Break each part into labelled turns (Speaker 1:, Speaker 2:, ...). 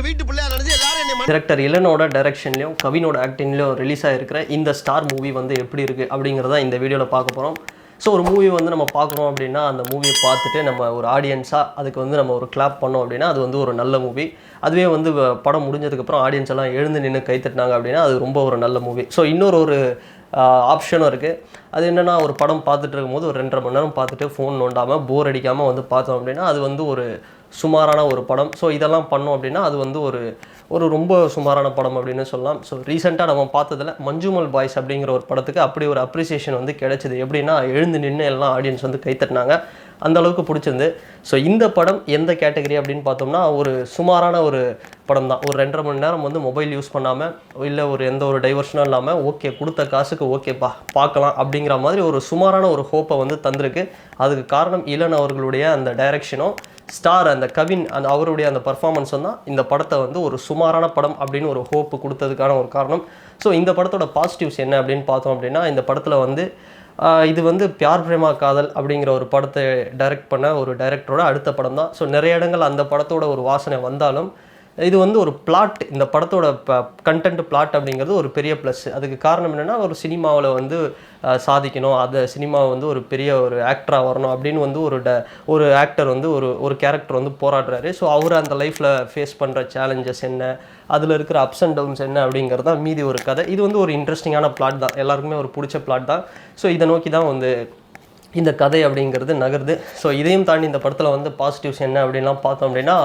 Speaker 1: வீட்டு பிள்ளையா நினைச்சு எல்லாரும் என்ன
Speaker 2: டைரக்டர் இளனோட டைரக்ஷன்லையும் கவினோட ஆக்டிங்லையும் ரிலீஸ் ஆகிருக்கிற இந்த ஸ்டார் மூவி வந்து எப்படி இருக்குது அப்படிங்கிறத இந்த வீடியோவில் பார்க்க போகிறோம். ஸோ ஒரு மூவி வந்து நம்ம பார்க்குறோம் அப்படின்னா அந்த மூவியை பார்த்துட்டு நம்ம ஒரு ஆடியன்ஸாக அதுக்கு வந்து நம்ம ஒரு கிளாப் பண்ணோம் அப்படின்னா அது வந்து ஒரு நல்ல மூவி. அதுவே வந்து படம் முடிஞ்சதுக்கப்புறம் ஆடியன்ஸ் எல்லாம் எழுந்து நின்று கைத்தட்டினாங்க அப்படின்னா அது ரொம்ப ஒரு நல்ல மூவி. ஸோ இன்னொரு ஆப்ஷனும் இருக்குது. அது என்னென்னா ஒரு படம் பார்த்துட்டு இருக்கும்போது ஒரு 2.5 மணி நேரம் பார்த்துட்டு ஃபோன் நோண்டாமல் போர் அடிக்காமல் வந்து பார்த்தோம் அப்படின்னா அது வந்து ஒரு சுமாரான ஒரு படம். ஸோ இதெல்லாம் பண்ணோம் அப்படின்னா அது வந்து ஒரு ரொம்ப சுமாரான படம் அப்படின்னு சொல்லலாம். ஸோ ரீசெண்டாக நம்ம பார்த்ததில் மஞ்சுமல் பாய்ஸ் அப்படிங்கிற ஒரு படத்துக்கு அப்படி ஒரு அப்ரிசியேஷன் வந்து கிடைச்சிது. எப்படின்னா எழுந்து நின்று எல்லாம் ஆடியன்ஸ் வந்து கைத்தட்டினாங்க, அந்த அளவுக்கு பிடிச்சிருந்து. ஸோ இந்த படம் எந்த கேட்டகரி அப்படின்னு பார்த்தோம்னா ஒரு சுமாரான ஒரு படம் தான். ஒரு 2.5 மணி நேரம் வந்து மொபைல் யூஸ் பண்ணாமல் இல்லை எந்த ஒரு டைவர்ஷனும் இல்லாமல் ஓகே கொடுத்த காசுக்கு ஓகேப்பா பார்க்கலாம் அப்படிங்கிற மாதிரி ஒரு சுமாரான ஒரு ஹோப்பை வந்து தந்திருக்கு. அதுக்கு காரணம் இளன் அவர்களுடைய அந்த டைரக்ஷனும் ஸ்டார் அந்த கவின் அவருடைய அந்த பர்ஃபார்மன்ஸும் தான் இந்த படத்தை வந்து ஒரு சுமாரான படம் அப்படின்னு ஒரு ஹோப்பு கொடுத்ததுக்கான ஒரு காரணம். ஸோ இந்த படத்தோட பாசிட்டிவ்ஸ் என்ன அப்படின்னு பார்த்தோம் அப்படின்னா இந்த படத்தில் வந்து இது வந்து பியார் பிரேமா காதல் அப்படிங்கிற ஒரு படத்தை டைரக்ட் பண்ண ஒரு டைரக்டரோட அடுத்த படம் தான். ஸோ நிறைய இடங்கள் அந்த படத்தோட ஒரு வாசனை வந்தாலும் இது வந்து ஒரு பிளாட், இந்த படத்தோட கண்டென்ட் பிளாட் அப்படிங்கிறது ஒரு பெரிய ப்ளஸ். அதுக்கு காரணம் என்னென்னா ஒரு சினிமாவில் வந்து சாதிக்கணும், அந்த சினிமாவை வந்து ஒரு பெரிய ஒரு ஆக்டராக வரணும் அப்படின்னு வந்து ஒரு ஆக்டர் வந்து ஒரு கேரக்டர் வந்து போராடுறாரு. ஸோ அவர் அந்த லைஃப்பில் ஃபேஸ் பண்ணுற சேலஞ்சஸ் என்ன, அதில் இருக்கிற அப்ஸ் அண்ட் டவுன்ஸ் என்ன அப்படிங்கிறது தான் மீதி ஒரு கதை. இது வந்து ஒரு இன்ட்ரெஸ்டிங்கான பிளாட் தான், எல்லாருக்குமே ஒரு பிடிச்ச பிளாட் தான். ஸோ இதை நோக்கி தான் வந்து இந்த கதை அப்படிங்கிறது நகருது. ஸோ இதையும் தாண்டி இந்த படத்தில் வந்து பாசிட்டிவ்ஸ் என்ன அப்படின்லாம் பார்த்தோம் அப்படின்னா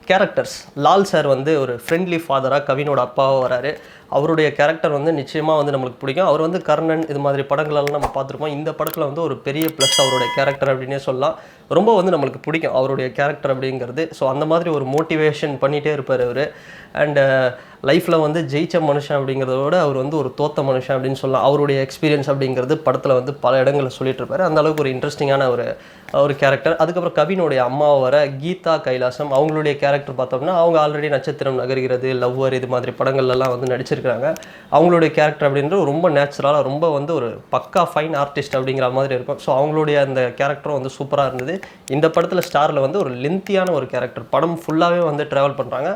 Speaker 2: கேரக்டர்ஸ். லால் சார் வந்து ஒரு ஃப்ரெண்ட்லி ஃபாதராக கவினோட அப்பாவாக வராரு. அவருடைய கேரக்டர் வந்து நிச்சயமாக வந்து நம்மளுக்கு பிடிக்கும். அவர் வந்து கர்ணன் இது மாதிரி படங்களெல்லாம் நம்ம பார்த்துருப்போம். இந்த படத்தில் வந்து ஒரு பெரிய ப்ளஸ் அவருடைய கேரக்டர் அப்படின்னே சொல்லலாம். ரொம்ப வந்து நம்மளுக்கு பிடிக்கும் அவருடைய கேரக்டர் அப்படிங்கிறது. ஸோ அந்த மாதிரி ஒரு மோட்டிவேஷன் பண்ணிகிட்டே இருப்பார் அவர். அண்டு லைஃப்பில் வந்து ஜெயிச்ச மனுஷன் அப்படிங்கிறத விட அவர் வந்து ஒரு தோத்த மனுஷன் அப்படின்னு சொல்லலாம். அவருடைய எக்ஸ்பீரியன்ஸ் அப்படிங்கிறது படத்தில் வந்து பல இடங்களில் சொல்லிட்டு இருப்பார். அந்தளவுக்கு ஒரு இன்ட்ரெஸ்டிங்கான ஒரு கேரக்டர். அதுக்கப்புறம் கவினுடைய அம்மாவை வர கீதா கைலாசம், அவங்களுடைய கேரக்டர் பார்த்தோம்னா அவங்க ஆல்ரெடி நட்சத்திரம் நகர்கிறது, லவ்வர் இது மாதிரி படங்கள்லாம் வந்து நடிச்சிருக்கிறாங்க. அவங்களுடைய கேரக்டர் அப்படின்றது ரொம்ப நேச்சுரலாக ரொம்ப வந்து ஒரு பக்கா ஃபைன் ஆர்டிஸ்ட் அப்படிங்கிற மாதிரி இருக்கும். ஸோ அவங்களுடைய அந்த கேரக்டரும் வந்து சூப்பராக இருந்தது. இந்த படத்தில் ஸ்டாரில் வந்து ஒரு லென்த்தியான ஒரு கேரக்டர், படம் ஃபுல்லாகவே வந்து ட்ராவல் பண்ணுறாங்க,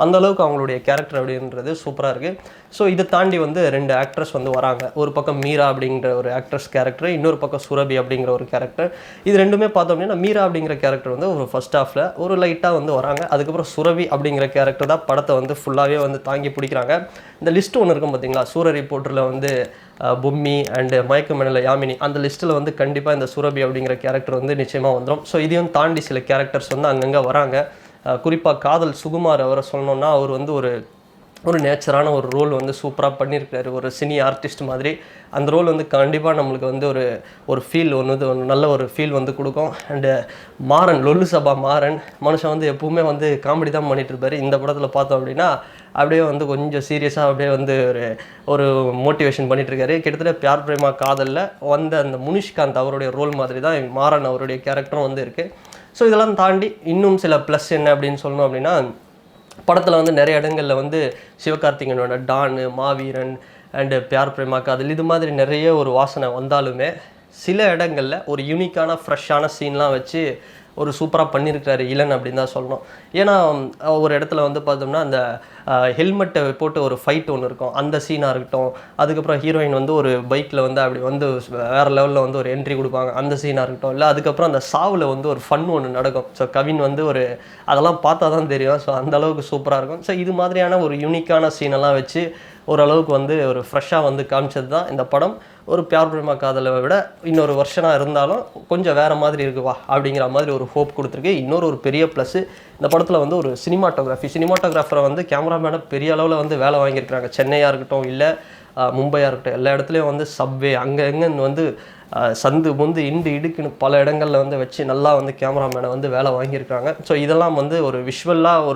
Speaker 2: அந்தளவுக்கு அவங்களுடைய கேரக்டர் அப்படின்றது சூப்பராக இருக்குது. ஸோ இதை தாண்டி வந்து 2 ஆக்ட்ரஸ் வந்து வராங்க. ஒரு பக்கம் மீரா அப்படிங்கிற ஒரு ஆக்ட்ரஸ் கேரக்டர், இன்னொரு பக்கம் சுரபி அப்படிங்கிற ஒரு கேரக்டர். இது ரெண்டுமே பார்த்தோம் அப்படின்னா மீரா அப்படிங்கிற கேரக்டர் வந்து ஒரு ஃபர்ஸ்ட் ஹாஃபில் ஒரு லைட்டாக வந்து வராங்க. அதுக்கப்புறம் சுரபி அப்படிங்கிற கேரக்டர் தான் படத்தை வந்து ஃபுல்லாகவே வந்து தாங்கி பிடிக்கிறாங்க. இந்த லிஸ்ட் ஒன்று இருக்கும் பார்த்தீங்களா, சூர ரிப்போர்ட்டரில் வந்து பொம்மி அண்டு மயக்கமேனில் யாமினி, அந்த லிஸ்ட்டில் வந்து கண்டிப்பாக இந்த சுரபி அப்படிங்கிற கேரக்டர் வந்து நிச்சயமாக வந்துடும். ஸோ இதையும் தாண்டி சில கேரக்டர்ஸ் வந்து அங்கங்கே வராங்க. குறிப்பாக காதல் சுகுமார் அவரை சொல்லணுன்னா அவர் வந்து ஒரு நேச்சரான ஒரு ரோல் வந்து சூப்பராக பண்ணியிருக்காரு, ஒரு சினி ஆர்டிஸ்ட் மாதிரி. அந்த ரோல் வந்து கண்டிப்பாக நம்மளுக்கு வந்து ஒரு ஃபீல் நல்ல ஒரு ஃபீல் வந்து கொடுக்கும். அண்டு மாறன், லொல்லு சபா மாறன் மனுஷன் வந்து எப்பவுமே வந்து காமெடி தான் பண்ணிட்டு இருப்பார். இந்த படத்தில் பார்த்தோம் அப்படின்னா அப்படியே வந்து கொஞ்சம் சீரியஸாக அப்படியே வந்து ஒரு மோட்டிவேஷன் பண்ணிகிட்ருக்காரு. கிட்டத்தட்ட பியார் பிரேமா காதலில் வந்த அந்த முனிஷ்காந்த் அவருடைய ரோல் மாதிரி தான் மாறன் அவருடைய கேரக்டரும் வந்து இருக்குது. ஸோ இதெல்லாம் தாண்டி இன்னும் சில ப்ளஸ் என்ன அப்படின்னு சொல்லணும் அப்படின்னா படத்தில் வந்து நிறைய இடங்களில் வந்து சிவகார்த்திகேயனோட டானு, மாவீரன் அண்டு பியார் பிரேமா காதல் இது மாதிரி நிறைய ஒரு வாசனை வந்தாலுமே சில இடங்களில் ஒரு யூனிக்கான ஃப்ரெஷ்ஷான சீன்லாம் வச்சு ஒரு சூப்பராக பண்ணியிருக்காரு இளன் அப்படின்னு தான் சொல்லணும். ஏன்னா ஒரு இடத்துல வந்து பார்த்தோம்னா அந்த ஹெல்மெட்டை போட்டு ஒரு ஃபைட் ஒன்று இருக்கும், அந்த சீனாக இருக்கட்டும். அதுக்கப்புறம் ஹீரோயின் வந்து ஒரு பைக்கில் வந்து அப்படி வந்து வேறு லெவலில் வந்து ஒரு என்ட்ரி கொடுப்பாங்க, அந்த சீனாக இருக்கட்டும். இல்லை அதுக்கப்புறம் அந்த சாவில் வந்து ஒரு ஃபன் ஒன்று நடக்கும். ஸோ கவின் வந்து அதெல்லாம் பார்த்தா தான் தெரியும். ஸோ அந்தளவுக்கு சூப்பராக இருக்கும். ஸோ இது மாதிரியான ஒரு யூனிக்கான சீனெல்லாம் வச்சு ஓரளவுக்கு வந்து ஒரு ஃப்ரெஷ்ஷாக வந்து காமிச்சது தான் இந்த படம். ஒரு பியார் பிரேமா காதலை விட இன்னொரு வருஷனாக இருந்தாலும் கொஞ்சம் வேறு மாதிரி இருக்குவா அப்படிங்கிற மாதிரி ஒரு ஹோப் கொடுத்துருக்கு. ஒரு பெரிய ப்ளஸ்ஸு இந்த படத்தில் வந்து ஒரு சினிமாட்டோகிராஃபரை வந்து கேமராமேனை பெரிய அளவில் வந்து வேலை வாங்கியிருக்கிறாங்க. சென்னையாக இருக்கட்டும் இல்லை மும்பையாக இருக்கட்டும், எல்லா இடத்துலையும் வந்து சப்வே அங்கே எங்கேன்னு வந்து சந்து முந்து இடுக்குன்னு பல இடங்களில் வந்து வச்சு நல்லா வந்து கேமராமேனை வந்து வேலை வாங்கியிருக்காங்க. ஸோ இதெல்லாம் வந்து ஒரு விஷுவலாக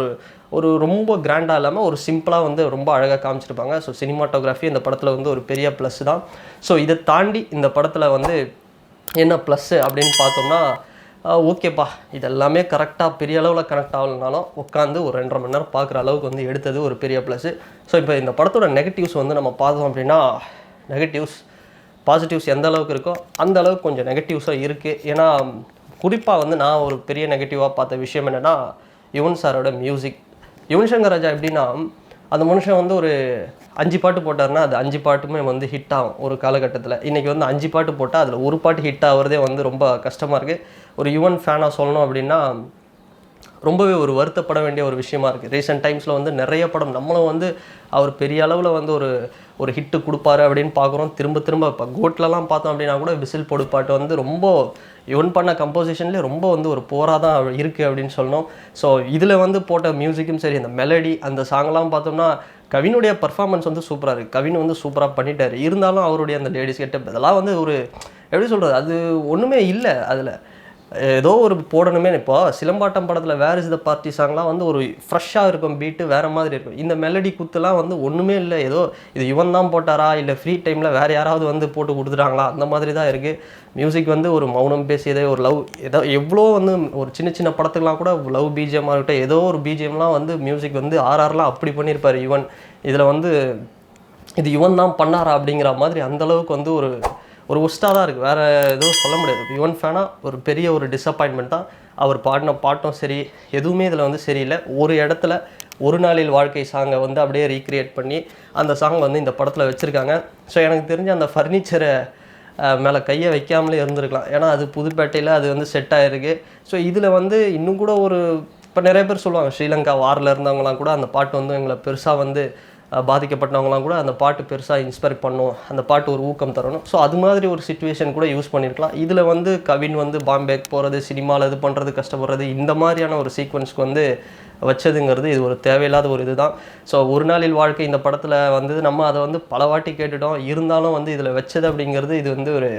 Speaker 2: ஒரு ரொம்ப கிராண்டாக இல்லாமல் ஒரு சிம்பிளாக வந்து ரொம்ப அழகாக காமிச்சிருப்பாங்க. ஸோ சினிமாட்டோகிராஃபி இந்த படத்தில் வந்து ஒரு பெரிய ப்ளஸ் தான். ஸோ இதை தாண்டி இந்த படத்தில் வந்து என்ன ப்ளஸ்ஸு அப்படின்னு பார்த்தோம்னா ஓகேப்பா இதெல்லாமே கரெக்டாக பெரிய அளவில் கனெக்ட் ஆகலைனாலும் உட்காந்து ஒரு 2.5 மணி நேரம் பார்க்குற அளவுக்கு வந்து எடுத்தது ஒரு பெரிய ப்ளஸ்ஸு. ஸோ இப்போ இந்த படத்தோட நெகட்டிவ்ஸ் வந்து நம்ம பார்த்தோம் அப்படின்னா பாசிட்டிவ்ஸ் எந்த அளவுக்கு இருக்கோ அந்த அளவுக்கு கொஞ்சம் நெகட்டிவ்ஸாக இருக்குது. ஏன்னா குறிப்பாக வந்து நான் ஒரு பெரிய நெகட்டிவாக பார்த்த விஷயம் என்னென்னா யுவன் சாரோட மியூசிக். யுவன் சங்கர் ராஜா எப்படின்னா, அந்த மனுஷன் வந்து ஒரு 5 பாட்டு போட்டாருன்னா, அது 5 பாட்டுமே வந்து ஹிட் ஆகும் ஒரு காலகட்டத்தில. இன்றைக்கி வந்து 5 பாட்டு போட்டா, அதில ஒரு பாட்டு ஹிட் ஆகுறதே வந்து ரொம்ப கஷ்டமா இருக்கு. ஒரு யுவன் ஃபேனா சொல்லணும் அப்படின்னா, ரொம்பவே ஒரு வருத்தப்பட வேண்டிய ஒரு விஷயமா இருக்குது. ரீசெண்ட் டைம்ஸில் வந்து நிறைய படம் நம்மளும் வந்து அவர் பெரிய அளவில் வந்து ஒரு ஒரு ஹிட்டு கொடுப்பாரு அப்படின்னு பார்க்குறோம். திரும்ப திரும்ப இப்போ கோட்லலாம் பார்த்தோம் அப்படின்னா கூட விசில் போடு பாட்டு வந்து ரொம்ப யுவன் பண்ண கம்போசிஷன்லேயே ரொம்ப வந்து ஒரு போராக தான் இருக்குது அப்படின்னு சொல்லணும். ஸோ இதில் வந்து போட்ட மியூசிக்கும் சரி, அந்த மெலடி அந்த சாங்லாம் பார்த்தோம்னா கவினுடைய பர்ஃபார்மன்ஸ் வந்து சூப்பராக இருக்குது. கவின் வந்து சூப்பராக பண்ணிட்டார். இருந்தாலும் அவருடைய அந்த லேடிஸ் கெட்டப் இதெல்லாம் வந்து ஒரு எப்படி சொல்கிறது, அது ஒன்றுமே இல்லை. அதில் ஏதோ ஒரு போடணுமே. இப்போ சிலம்பாட்டம் படத்தில் வேர் இஸ் த பார்ட்டி சாங்லாம் வந்து ஒரு ஃப்ரெஷ்ஷாக இருக்கும், பீட்டு வேறு மாதிரி இருக்கும். இந்த மெலடி குத்துலாம் வந்து ஒன்றுமே இல்லை. ஏதோ இது இவன் தான் போட்டாரா இல்லை ஃப்ரீ டைமில் வேறு யாராவது வந்து போட்டு கொடுத்துட்டாங்களா அந்த மாதிரி தான் இருக்குது. மியூசிக் வந்து ஒரு மௌனம் பேசியதே ஒரு லவ் ஏதோ எவ்வளோ வந்து ஒரு சின்ன சின்ன படத்துக்கெலாம் கூட லவ் பிஜிஎம்மாக இருக்கட்டும், ஏதோ ஒரு பிஜிஎம்லாம் வந்து மியூசிக் வந்து ஆர்ஆர்லாம் அப்படி பண்ணியிருப்பார் யுவன். இதில் வந்து இது யுவன் தான் பண்ணாரா அப்படிங்கிற மாதிரி அந்தளவுக்கு வந்து ஒரு ஒஸ்ட்டாக தான் இருக்குது. வேறு எதுவும் சொல்ல முடியாது. யுவன் ஃபேனாக ஒரு பெரிய ஒரு டிசப்பாயின்மெண்ட் தான். அவர் பாடின பாட்டும் சரி, எதுவுமே இதில் வந்து சரியில்லை. ஒரு இடத்துல ஒரு நாளில் வாழ்க்கை சாங்கை வந்து அப்படியே ரீக்ரியேட் பண்ணி அந்த சாங் வந்து இந்த படத்தில் வச்சுருக்காங்க. ஸோ எனக்கு தெரிஞ்ச அந்த ஃபர்னிச்சரை மேலே கையை வைக்காமலே இருந்திருக்கலாம். ஏன்னா அது புதுப்பேட்டையில் அது வந்து செட் ஆகிருக்கு. ஸோ இதில் வந்து இன்னும் கூட ஒரு இப்போ நிறைய பேர் சொல்லுவாங்க, ஸ்ரீலங்கா வாரில் இருந்தவங்களாம் கூட அந்த பாட்டு வந்து எங்களை பெருசாக வந்து பாதிக்கப்பட்டவங்களாம் கூட அந்த பாட்டு பெருசாக இன்ஸ்பயர் பண்ணும், அந்த பாட்டு ஒரு ஊக்கம் தரணும். ஸோ அது மாதிரி ஒரு சிச்சுவேஷன் கூட யூஸ் பண்ணியிருக்கலாம். இதில் வந்து கவின் வந்து பாம்பேக்கு போகிறது, சினிமாவில் இது பண்ணுறது, கஷ்டப்படுறது, இந்த மாதிரியான ஒரு சீக்வன்ஸ்க்கு வந்து வச்சதுங்கிறது இது ஒரு தேவையில்லாத ஒரு இது தான். ஸோ ஒரு நாளில் வாழ்க்கை இந்த படத்தில் வந்து நம்ம அதை வந்து பல வாட்டி கேட்டுட்டோம். இருந்தாலும் வந்து இதில் வச்சது அப்படிங்கிறது இது வந்து ஒரு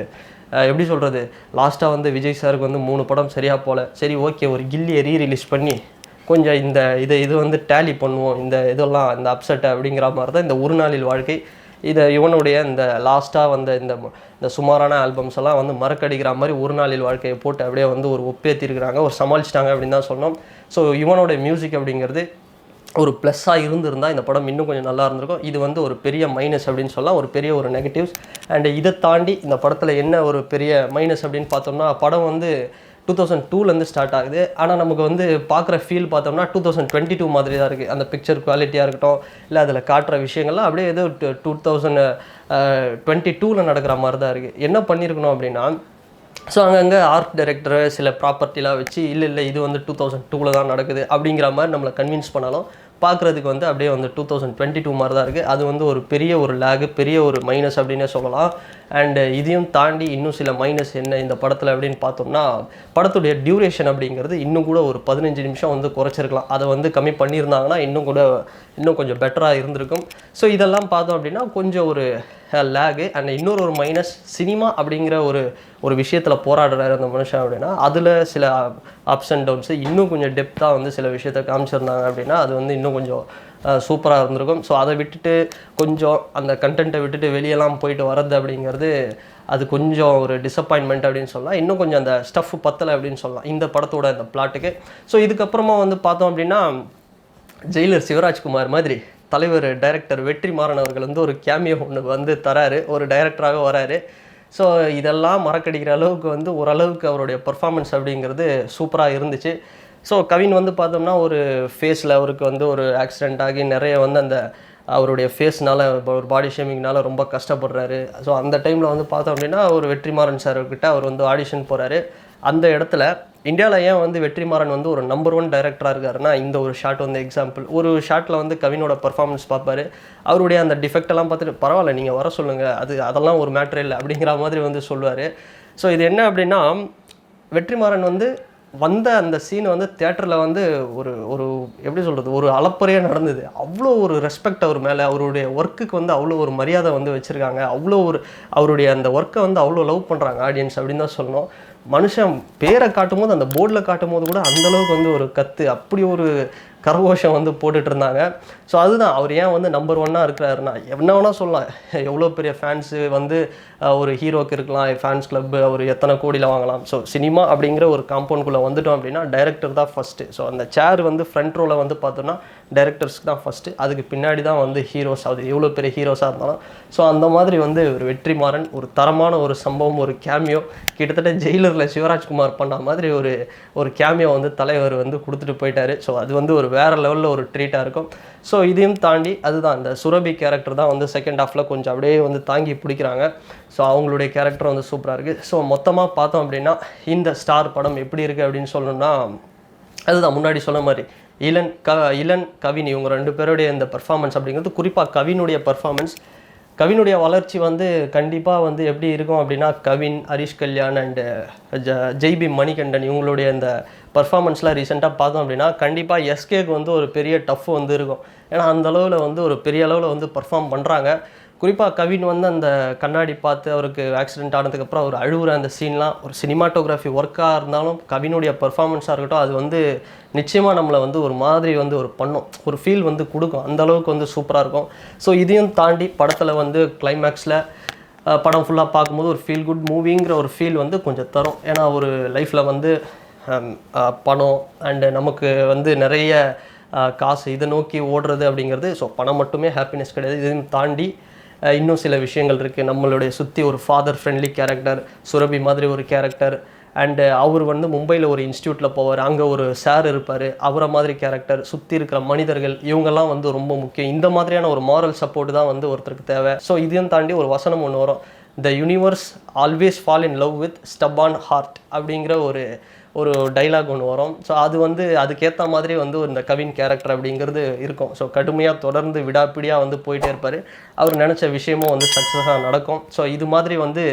Speaker 2: எப்படி சொல்கிறது, லாஸ்ட்டாக வந்து விஜய் சாருக்கு வந்து 3 படம் சரியாக போகல. சரி ஓகே, ஒரு கில்லியை ரீரிலீஸ் பண்ணி கொஞ்சம் இந்த இது வந்து டேலி பண்ணுவோம், இந்த இதெல்லாம் இந்த அப்செட் அப்படிங்கிற மாதிரி தான் இந்த ஒரு நாளில் வாழ்க்கை. இதை இவனுடைய இந்த லாஸ்ட்டாக வந்த இந்த சுமாரான ஆல்பம்ஸ் எல்லாம் வந்து மறக்கடிக்கிற மாதிரி ஒரு நாளில் வாழ்க்கையை போட்டு அப்படியே வந்து ஒரு ஒப்பேற்றிருக்கிறாங்க, ஒரு சமாளிச்சிட்டாங்க அப்படின்னு தான் சொன்னோம். ஸோ இவனோட மியூசிக் அப்படிங்கிறது ஒரு ப்ளஸ்ஸாக இருந்திருந்தால் இந்த படம் இன்னும் கொஞ்சம் நல்லா இருந்திருக்கும். இது வந்து ஒரு பெரிய மைனஸ் அப்படின்னு சொல்லலாம், ஒரு பெரிய ஒரு நெகட்டிவ்ஸ். அண்ட் இதை தாண்டி இந்த படத்தில் என்ன ஒரு பெரிய மைனஸ் அப்படின்னு பார்த்தோம்னா, படம் வந்து 2002 ஸ்டார்ட் ஆகுது. ஆனால் நமக்கு வந்து பார்க்குற ஃபீல் பார்த்தோம்னா 2022 மாதிரி தான் இருக்குது. அந்த பிக்சர் குவாலிட்டியாக இருக்கட்டும், இல்லை அதில் காட்டுற விஷயங்கள்லாம் அப்படியே ஏதோ 2022 நடக்கிற மாதிரி தான் இருக்குது. என்ன பண்ணியிருக்கணும் அப்படின்னா, ஸோ அங்கங்கே ஆர்ட் டைரக்டரை சில ப்ராப்பர்ட்டிலாம் வச்சு இல்லை இது வந்து 2002 தான் நடக்குது அப்படிங்கிற மாதிரி நம்மளை கன்வின்ஸ் பண்ணாலும் பார்க்குறதுக்கு வந்து அப்படியே வந்து 2022 மாதிரி தான் இருக்குது. அது வந்து ஒரு பெரிய ஒரு லேகு, பெரிய ஒரு மைனஸ் அப்படின்னே சொல்லலாம். அண்டு இதையும் தாண்டி இன்னும் சில மைனஸ் என்ன இந்த படத்தில் அப்படின்னு பார்த்தோம்னா, படத்துடைய டியூரேஷன் அப்படிங்கிறது இன்னும் கூட ஒரு 15 நிமிஷம் வந்து குறைச்சிருக்கலாம். அதை வந்து கம்மி பண்ணியிருந்தாங்கன்னா இன்னும் கொஞ்சம் பெட்டராக இருந்திருக்கும். ஸோ இதெல்லாம் பார்த்தோம் அப்படின்னா கொஞ்சம் ஒரு லேகு. அண்ட் இன்னொரு ஒரு மைனஸ், சினிமா அப்படிங்கிற ஒரு விஷயத்தில் போராடுறாரு அந்த மனுஷன் அப்படின்னா, அதில் சில அப்ஸ் அண்ட் டவுன்ஸு இன்னும் கொஞ்சம் டெப்த்தாக வந்து சில விஷயத்தை காமிச்சிருந்தாங்க அப்படின்னா அது வந்து இன்னும் கொஞ்சம் சூப்பராக இருந்திருக்கும். ஸோ அதை விட்டுட்டு கொஞ்சம் அந்த கண்டென்ட்டை விட்டுட்டு வெளியெல்லாம் போயிட்டு வர்றது அப்படிங்கிறது அது கொஞ்சம் ஒரு டிசப்பாயின்மெண்ட் அப்படின்னு சொல்லலாம். இன்னும் கொஞ்சம் அந்த ஸ்டஃப் பத்தலை அப்படின்னு சொல்லலாம் இந்த படத்தோட அந்த பிளாட்டுக்கு. ஸோ இதுக்கப்புறமா வந்து பார்த்தோம் அப்படின்னா, ஜெயிலர் சிவராஜ்குமார் மாதிரி தலைவர் டைரக்டர் வெற்றிமாறன் அவர்கள் வந்து ஒரு கேமியோ ஒன்று வந்து தராரு, ஒரு டைரக்டராக வராரு. ஸோ இதெல்லாம் மறக்கடிக்கிற அளவுக்கு வந்து ஓரளவுக்கு அவருடைய பர்ஃபார்மன்ஸ் அப்படிங்கிறது சூப்பராக இருந்துச்சு. ஸோ கவின் வந்து பார்த்தோம்னா ஒரு ஃபேஸில் அவருக்கு வந்து ஒரு ஆக்சிடெண்ட் ஆகி நிறைய வந்து அந்த அவருடைய ஃபேஸ்னால் ஒரு பாடி ஷேமிங்னால ரொம்ப கஷ்டப்படுறாரு. ஸோ அந்த டைமில் வந்து பார்த்தோம் அப்படின்னா ஒரு வெற்றிமாறன் சார்கிட்ட அவர் வந்து ஆடிஷன் போகிறாரு. அந்த இடத்துல இந்தியாவில் ஏன் வந்து வெற்றிமாறன் வந்து ஒரு நம்பர் 1 டைரக்டராக இருக்காருன்னா, இந்த ஒரு ஷாட் வந்து எக்ஸாம்பிள். ஒரு ஷாட்டில் வந்து கவினோட பர்ஃபார்மன்ஸ் பார்ப்பார். அவருடைய அந்த டிஃபெக்டெல்லாம் பார்த்துட்டு பரவாயில்ல நீங்கள் வர சொல்லுங்கள், அதெல்லாம் ஒரு மேட்ரு இல்லை அப்படிங்கிற மாதிரி வந்து சொல்லுவார். ஸோ இது என்ன அப்படின்னா, வெற்றிமாறன் வந்து வந்த அந்த சீன் வந்து தியேட்டரில் வந்து ஒரு எப்படி சொல்கிறது, ஒரு அளப்பறையாக நடந்தது. அவ்வளோ ஒரு ரெஸ்பெக்ட் அவர் மேலே, அவருடைய ஒர்க்குக்கு வந்து அவ்வளோ ஒரு மரியாதை வந்து வச்சுருக்காங்க. அவ்வளோ அவருடைய அந்த ஒர்க்கை வந்து அவ்வளோ லவ் பண்ணுறாங்க ஆடியன்ஸ் அப்படின்னு தான் சொல்லணும். மனுஷன் பேரை காட்டும் போது அந்த போர்டில் காட்டும் போது கூட அந்தளவுக்கு வந்து ஒரு கத்து, அப்படி ஒரு கரகோஷம் வந்து போட்டுட்டு இருந்தாங்க. ஸோ அதுதான் அவர் ஏன் வந்து நம்பர் 1 இருக்கிறாருன்னா, என்ன வேணால் சொல்லலாம், எவ்வளோ பெரிய ஃபேன்ஸு வந்து ஒரு ஹீரோக்கு இருக்கலாம், ஃபேன்ஸ் கிளப்பு அவர் எத்தனை கோடியில் வாங்கலாம். ஸோ சினிமா அப்படிங்கிற ஒரு காம்பவுண்ட்குள்ளே வந்துட்டோம் அப்படின்னா டைரக்டர் தான் ஃபஸ்ட்டு. ஸோ அந்த சேர் வந்து ஃப்ரண்ட் ரோவில் வந்து பார்த்தோன்னா டைரக்டர்ஸ்க்கு தான் ஃபஸ்ட்டு, அதுக்கு பின்னாடி தான் வந்து ஹீரோஸ், அது எவ்வளோ பெரிய ஹீரோஸாக இருந்தாலும். ஸோ அந்த மாதிரி வந்து ஒரு வெற்றிமாறன் ஒரு தரமான ஒரு சம்பவம், ஒரு கேமியோ, கிட்டத்தட்ட ஜெயிலரில் சிவராஜ்குமார் பண்ண மாதிரி ஒரு கேமியோ வந்து தலைவர் வந்து கொடுத்துட்டு போயிட்டார். ஸோ அது வந்து ஒரு வேறு லெவலில் ஒரு ட்ரீட்டாக இருக்கும். ஸோ இதையும் தாண்டி அதுதான் இந்த சுரபி கேரக்டர் தான் வந்து செகண்ட் ஹாஃபில் கொஞ்சம் அப்படியே வந்து தாங்கி பிடிக்கிறாங்க. ஸோ அவங்களுடைய கேரக்டர் வந்து சூப்பராக இருக்குது. ஸோ மொத்தமாக பார்த்தோம் அப்படின்னா இந்த ஸ்டார் படம் எப்படி இருக்குது அப்படின்னு சொல்லணும்னா, அதுதான் முன்னாடி சொன்ன மாதிரி இளன் கவின் இவங்க 2 பேருடைய இந்த பர்ஃபார்மன்ஸ் அப்படிங்கிறது, குறிப்பாக கவினுடைய பர்ஃபார்மன்ஸ், கவினுடைய வளர்ச்சி வந்து கண்டிப்பாக வந்து எப்படி இருக்கும் அப்படின்னா, கவின், ஹரிஷ் கல்யாண் அண்டு ஜெய்பி மணிகண்டன் இவங்களுடைய இந்த பர்ஃபார்மன்ஸ்லாம் ரீசெண்டாக பார்த்தோம் அப்படின்னா கண்டிப்பாக எஸ்கேக்கு வந்து ஒரு பெரிய டஃப் வந்து இருக்கும். ஏன்னா அந்த அளவில் வந்து ஒரு பெரிய அளவில் வந்து பர்ஃபார்ம் பண்ணுறாங்க. குறிப்பாக கவின் வந்து அந்த கண்ணாடி பார்த்து அவருக்கு ஆக்சிடென்ட் ஆனதுக்கப்புறம் அவர் அழுகுற அந்த சீன்லாம் ஒரு சினிமாட்டோகிராஃபி ஒர்க்காக இருந்தாலும் கவினுடைய பர்ஃபார்மன்ஸாக இருக்கட்டும், அது வந்து நிச்சயமாக நம்மளை வந்து ஒரு மாதிரி வந்து ஒரு பண்ணும், ஒரு ஃபீல் வந்து கொடுக்கும். அந்தளவுக்கு வந்து சூப்பராக இருக்கும். ஸோ இதையும் தாண்டி படத்தில் வந்து கிளைமேக்ஸில் படம் ஃபுல்லாக பார்க்கும்போது ஒரு ஃபீல் குட் மூவிங்கிற ஒரு ஃபீல் வந்து கொஞ்சம் தரும். ஏன்னா ஒரு லைஃப்பில் வந்து பணம் அண்டு நமக்கு வந்து நிறைய காசு இதை நோக்கி ஓடுறது அப்படிங்கிறது, ஸோ பணம் மட்டுமே ஹாப்பினஸ் கிடையாது. இதையும் தாண்டி இன்னும் சில விஷயங்கள் இருக்குது. நம்மளுடைய சுற்றி ஒரு ஃபாதர் ஃப்ரெண்ட்லி கேரக்டர், சுரபி மாதிரி ஒரு கேரக்டர், அண்டு அவர் வந்து மும்பையில் ஒரு இன்ஸ்டியூட்டில் போவார், அங்கே ஒரு சார் இருப்பார், அவரை மாதிரி கேரக்டர், சுற்றி இருக்கிற மனிதர்கள் இவங்கெல்லாம் வந்து ரொம்ப முக்கியம். இந்த மாதிரியான ஒரு மாரல் சப்போர்ட் தான் வந்து ஒருத்தருக்கு தேவை. ஸோ இதையும் தாண்டி ஒரு வசனம் ஒன்று வரும், the universe always fall in love with stubborn heart அப்படிங்கிற ஒரு டைலாக் ஒன்று வரும். ஸோ அது வந்து அதுக்கேற்ற மாதிரி வந்து இந்த கவின் கேரக்டர் அப்படிங்கிறது இருக்கும். ஸோ கடுமையாக தொடர்ந்து விடாப்பிடியாக வந்து போயிட்டே இருப்பார். அவர் நினச்ச விஷயமும் வந்து சக்ஸஸாக நடக்கும். ஸோ இது மாதிரி வந்து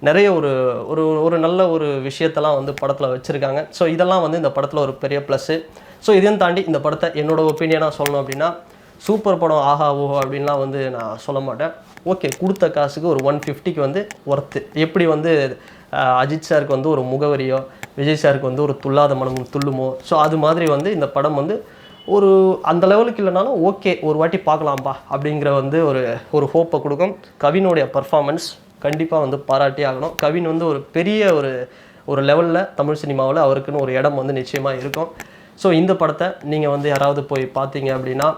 Speaker 2: நிறைய ஒரு நல்ல ஒரு விஷயத்தெல்லாம் வந்து படத்தில் வச்சுருக்காங்க. ஸோ இதெல்லாம் வந்து இந்த படத்தில் ஒரு பெரிய ப்ளஸ்ஸு. ஸோ இதையும் தாண்டி இந்த படத்தை என்னோடய ஒப்பீனியனாக சொல்லணும் அப்படின்னா, சூப்பர் படம் ஆஹா ஓஹோ அப்படின்லாம் வந்து நான் சொல்ல மாட்டேன். ஓகே, கொடுத்த காசுக்கு ஒரு 150க்கு வந்து ஒர்த்து. எப்படி வந்து அஜித் சாருக்கு வந்து ஒரு முகவரியோ, விஜய் சாருக்கு வந்து ஒரு துள்ளாத மனமும் துள்ளுமோ, ஸோ அது மாதிரி வந்து இந்த படம் வந்து ஒரு அந்த லெவலுக்கு இல்லைனாலும் ஓகே ஒரு வாட்டி பார்க்கலாம்ப்பா அப்படிங்கிற வந்து ஒரு ஹோப்பை கொடுக்கும். கவினுடைய பர்ஃபார்மன்ஸ் கண்டிப்பாக வந்து பாராட்டி ஆகணும். கவின் வந்து ஒரு பெரிய ஒரு லெவலில் தமிழ் சினிமாவில் அவருக்குன்னு ஒரு இடம் வந்து நிச்சயமாக இருக்கும். ஸோ இந்த படத்தை நீங்கள் வந்து யாராவது போய் பார்த்தீங்க அப்படின்னா,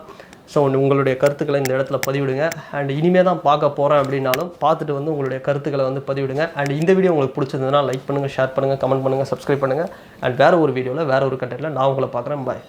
Speaker 2: ஸோ உங்களுடைய கருத்துக்களை இந்த இடத்துல பதிவிடுங்க. அண்ட் இனிமேல் தான் பார்க்க போகிறேன் அப்படின்னாலும் பார்த்துட்டு வந்து உங்களுடைய கருத்துக்களை வந்து பதிவிடுங்க. அண்ட் இந்த வீடியோ உங்களுக்கு பிடிச்சிருந்ததுன்னா லைக் பண்ணுங்கள், ஷேர் பண்ணுங்கள், கமெண்ட் பண்ணுங்கள், சப்ஸ்கிரைப் பண்ணுங்கள். அண்ட் வேறு ஒரு வீடியோவில் வேறு ஒரு கண்டென்ட்டில் நான் உங்களை பார்க்குறேன். பாய்.